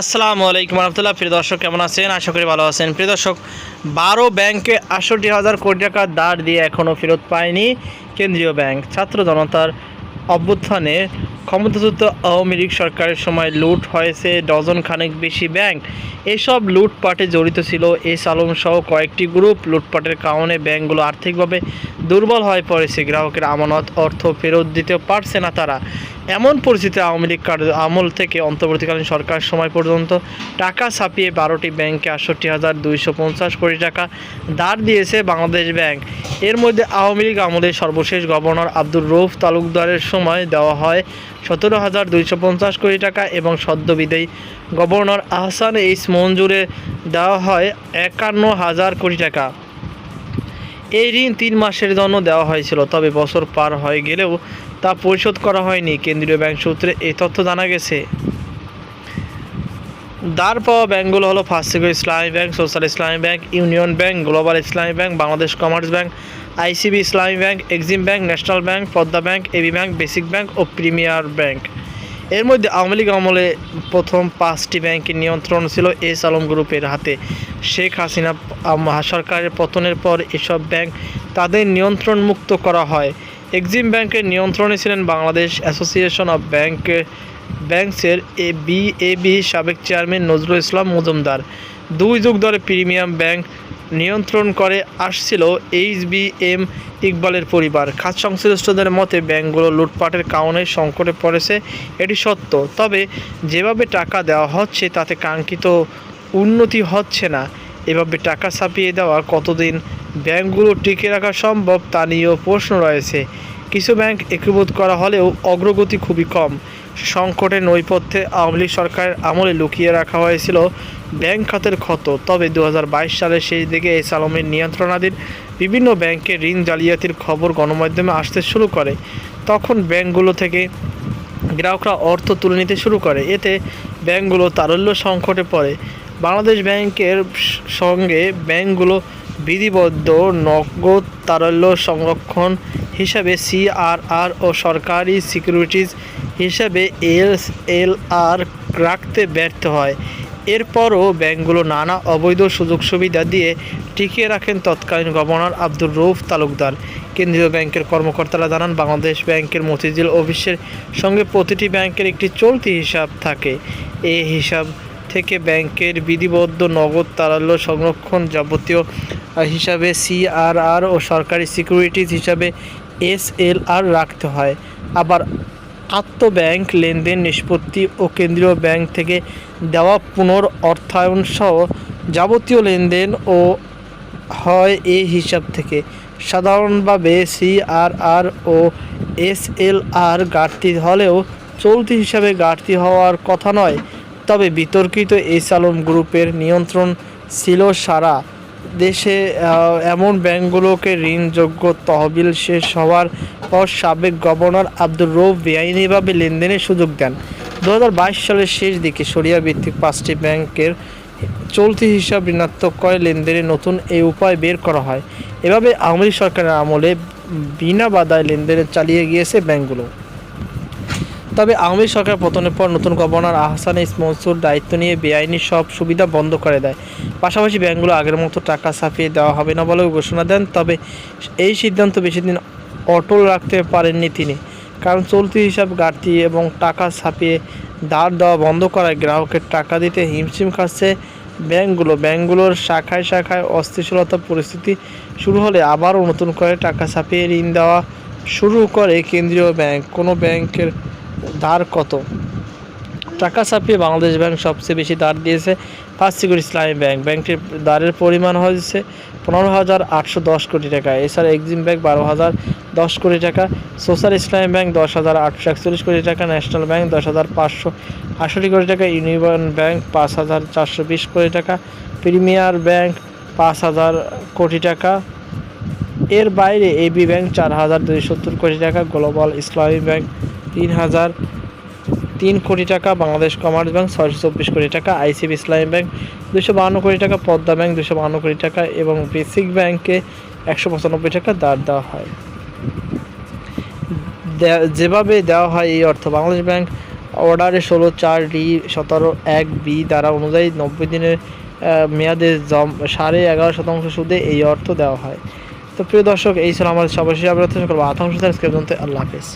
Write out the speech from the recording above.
আসসালামু আলাইকুম রহমতুল্লাহ। প্রিয় দর্শক, কেমন আছেন? আশা করি ভালো আছেন। প্রিয় দর্শক, 12 ব্যাংকে ৬৮,০০০ কোটি টাকা ধার দিয়ে এখনও ফেরত পায়নি কেন্দ্রীয় ব্যাংক। ছাত্র জনতার অভ্যুত্থানে ক্ষমতাচ্যুত আওয়ামী লীগ সরকারের সময় লুট হয়েছে ডজন খানেক বেশি ব্যাংক। এসব লুটপাটে জড়িত ছিল এস আলম সহ কয়েকটি গ্রুপ। লুটপাটের কারণে ব্যাংকগুলো আর্থিকভাবে দুর্বল হয়ে পড়েছে। গ্রাহকের আমানত অর্থ ফেরত দিতে পারছে না তারা। এমন পরিস্থিতি আওয়ামী লীগ আমল থেকে অন্তর্বর্তীকালীন সরকার সময় পর্যন্ত টাকা ছাপিয়ে 12টি ব্যাংকে ৬৮,২৫০ কোটি টাকা ধার দিয়েছে বাংলাদেশ ব্যাংক। এর মধ্যে আওয়ামী লীগ আমলের সর্বশেষ গভর্নর আব্দুর রউফ তালুকদারের সময় দেওয়া হয় ১৭,২৫০ কোটি টাকা এবং সদ্য বিদায়ী গভর্নর আহসান এইচ মঞ্জুরে দেওয়া হয় ৫১,০০০ কোটি টাকা। এই ঋণ ৩ মাসের জন্য দেওয়া হয়েছিল, তবে বছর পার হয়ে গেলেও তা পরিশোধ করা হয়নি। কেন্দ্রীয় ব্যাংক সূত্রে এই তথ্য জানা গেছে। ধার পাওয়া ব্যাংকগুলো হলো first security Islami bank, social Islami bank, union bank, global Islami bank, Bangladesh commerce bank, ICB Islami bank, Exim bank, national bank, Padma bank, AB bank, basic bank ও প্রিমিয়ার ব্যাংক। এর মধ্যে আওয়ামী লীগ আমলে প্রথম 5টি ব্যাংকের নিয়ন্ত্রণ ছিল এস আলম গ্রুপের হাতে। শেখ হাসিনা সরকারের পতনের পর এসব ব্যাংক তাদের নিয়ন্ত্রণ মুক্ত করা হয়। এক্সিম ব্যাংকের নিয়ন্ত্রণে ছিলেন বাংলাদেশ অ্যাসোসিয়েশন অব ব্যাংকসের এবি সাবেক চেয়ারম্যান নজরুল ইসলাম মজুমদার। 2 যুগ ধরে প্রিমিয়াম ব্যাংক নিয়ন্ত্রণ করে আসছিল এইচ.বি.এম. ইকবালের পরিবার। খাত সংশ্লিষ্টদের মতে ব্যাংকগুলো লুটপাটের কারণে সংকটে পড়েছে, এটি সত্য। তবে যেভাবে টাকা দেওয়া হচ্ছে তাতে কাঙ্ক্ষিত উন্নতি হচ্ছে না। এভাবে টাকা ছাপিয়ে দেওয়া কতদিন ব্যাংকগুলো টিকে রাখা সম্ভব তা নিয়েও প্রশ্ন রয়েছে। কিছু ব্যাংক একীভূত করা হলেও অগ্রগতি খুবই কম। সংকটের নৈপথ্যে আওয়ামী লীগ সরকারের আমলে লুকিয়ে রাখা হয়েছিল ব্যাংক খাতের ক্ষত। তবে ২০২২ সালের শেষ দিকে এস আলমের নিয়ন্ত্রণাধীন বিভিন্ন ব্যাংকের ঋণ জালিয়াতির খবর গণমাধ্যমে আসতে শুরু করে। তখন ব্যাংকগুলো থেকে গ্রাহকরা অর্থ তুলে নিতে শুরু করে। এতে ব্যাংকগুলো তারল্য সংকটে পড়ে। বাংলাদেশ ব্যাংকের সঙ্গে ব্যাংকগুলো বিধিবদ্ধ নগদ তারল্য সংরক্ষণ হিসাবে সিআরআর ও সরকারি সিকিউরিটিজ হিসাবে এসএলআর রাখতে ব্যর্থ হয়। এরপরও ব্যাংকগুলো নানা অবৈধ সুযোগ সুবিধা দিয়ে টিকিয়ে রাখেন তৎকালীন গভর্নর আব্দুর রউফ তালুকদার। কেন্দ্রীয় ব্যাংকের কর্মকর্তারা জানান, বাংলাদেশ ব্যাংকের মতিঝিল অফিসের সঙ্গে প্রতিটি ব্যাংকের একটি চলতি হিসাব থাকে। এই হিসাব থেকে ব্যাংকের বিধিবদ্ধ নগদ তারল্য সংরক্ষণ যাবতীয় হিসাবে সিআরআর ও সরকারি সিকিউরিটিজ হিসাবে এসএলআর রাখতে হয়। আবার আন্তঃব্যাংক লেনদেন নিষ্পত্তি ও কেন্দ্রীয় ব্যাংক থেকে দেওয়া পুনর্অর্থায়ন সহ যাবতীয় লেনদেন ও হয় এই হিসাব থেকে। সাধারণভাবে সিআরআর ও এসএলআর ঘাটতি হলেও চলতি হিসাবে ঘাটতি হওয়ার কথা নয়। তবে বিতর্কিত এস আলম গ্রুপের নিয়ন্ত্রণ ছিল সারা দেশে এমন ব্যাংকগুলোকে ঋণযোগ্য তহবিল শেষ হওয়ার পর সাবেক গভর্নর আব্দুর রউফ বেআইনিভাবে লেনদেনের সুযোগ দেন। ২০২২ সালের শেষ দিকে শরিয়া ভিত্তিক 5টি ব্যাংকের চলতি হিসাব ঋণাত্মক করে লেনদেনের নতুন এই উপায় বের করা হয়। এভাবে আওয়ামী লীগ সরকারের আমলে বিনা বাধায় লেনদেন চালিয়ে গিয়েছে ব্যাংকগুলো। তবে আওয়ামী সরকার পতনের পর নতুন গভর্নর আহসান এইচ মনসুর দায়িত্ব নিয়ে বেআইনি সব সুবিধা বন্ধ করে দেয়। পাশাপাশি ব্যাংকগুলো আগের মতো টাকা ছাপিয়ে দেওয়া হবে না বলেও ঘোষণা দেন। তবে এই সিদ্ধান্ত বেশিদিন অটল রাখতে পারেননি তিনি, কারণ চলতি হিসাব ঘাটতি এবং টাকা ছাপিয়ে ধার দেওয়া বন্ধ করায় গ্রাহকের টাকা দিতে হিমশিম খাচ্ছে ব্যাংকগুলোর শাখায় শাখায় অস্থিতিশীলতার পরিস্থিতি শুরু হলে আবারও নতুন করে টাকা ছাপিয়ে ঋণ দেওয়া শুরু করে কেন্দ্রীয় ব্যাংক। কোনো ব্যাংকের ধার কত টাকা ছাপিয়ে বাংলাদেশ ব্যাংক সবচেয়ে বেশি ধার দিয়েছে ফার্স্ট সিকিউরিটি ইসলামী ব্যাংক। ব্যাংকটির ধারের পরিমাণ হয়েছে ১৫,৮১০ কোটি টাকা। এছাড়া এক্সিম ব্যাংক ১২,০১০ কোটি টাকা, সোশ্যাল ইসলামী ব্যাংক ১০,৮৪১ কোটি টাকা, ন্যাশনাল ব্যাংক ১০,৫৬৮ কোটি টাকা, ইউনিয়ন ব্যাংক ৫,৪২০ কোটি টাকা, প্রিমিয়ার ব্যাংক ৫,০০০ কোটি টাকা। এর বাইরে এবি ব্যাংক ৪,২৭০ কোটি টাকা, গ্লোবাল ইসলামী ব্যাংক ৩,০০৩ কোটি টাকা, বাংলাদেশ কমার্স ব্যাংক ৬২৪ কোটি টাকা, আইসিবি ইসলামী ব্যাংক ২৫২ কোটি টাকা, পদ্মা ব্যাংক ২৫২ কোটি টাকা এবং বেসিক ব্যাংকে ১৯৫ টাকা ধার দেওয়া হয়। যেভাবে দেওয়া হয় এই অর্থ বাংলাদেশ ব্যাংক অর্ডারে 16(4)(d)(17)(1)(b) ধারা অনুযায়ী 90 দিনের মেয়াদে 11.5% সুদে এই অর্থ দেওয়া হয়। তো প্রিয় দর্শক, এই ছিল আমাদের সর্বশেষ আপডেট। সকল আল্লাহ হাফেজ।